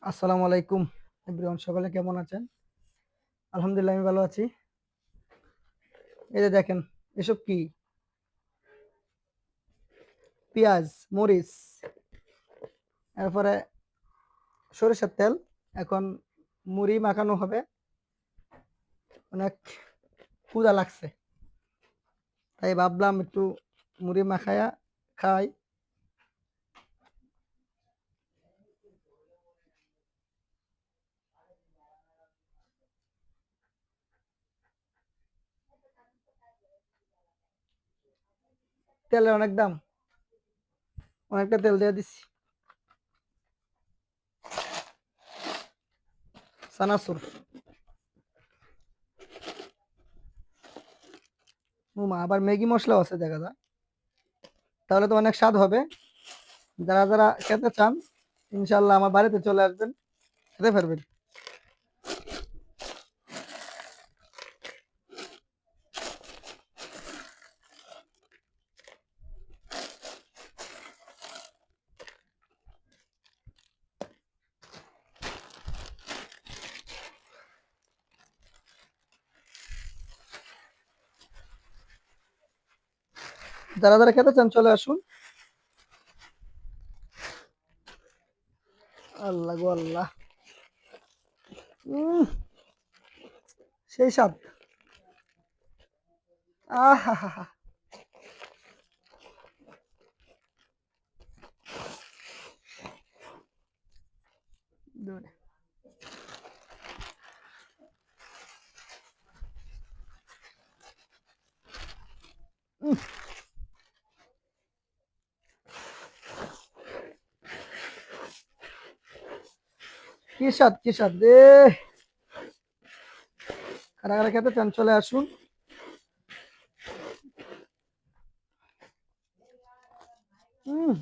আসসালামু আলাইকুম এভরিওয়ান, সকলে কেমন আছেন? আলহামদুলিল্লাহ আমি ভালো আছি। এই যে দেখেন, এসব কি? পেঁয়াজ, মরিচ, এরপরে সরিষার তেল। এখন মুড়ি মাখানো হবে। অনেক ক্ষুধা লাগছে, তাই ভাবলাম একটু মুড়ি মাখায়া খাই। তেলের অনেক দাম, অনেকটা তেল দিয়ে দিচ্ছি। সানাসুর, উমা আবার ম্যাগি মশলাও আছে দেখা যায়। তাহলে তো অনেক স্বাদ হবে। যারা যারা খেতে চান, ইনশাল্লাহ আমার বাড়িতে চলে আসবেন, খেতে পারবেন। যারা যারা খেতে চান চলে আসুন। আল্লাহ গো আল্লাহ, উম সেই স্বাদ। আহা, কি স্বাদ, কি স্বাদ রে! কারা কারা খেতে চান চলে আসুন। হুম,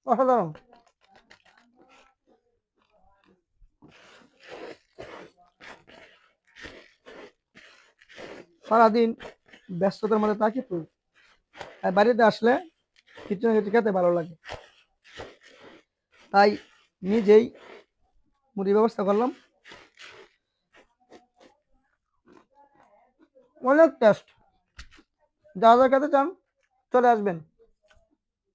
অসাধারণ। সারাদিন ব্যস্ততার মধ্যে থাকি তো, আর বাড়িতে আসলে কিছু না কিছু খেতে ভালো লাগে, তাই নিজেই মুড়ি ব্যবস্থা করলাম। অনেক টেস্ট। যারা যারা খেতে চান চলে আসবেন।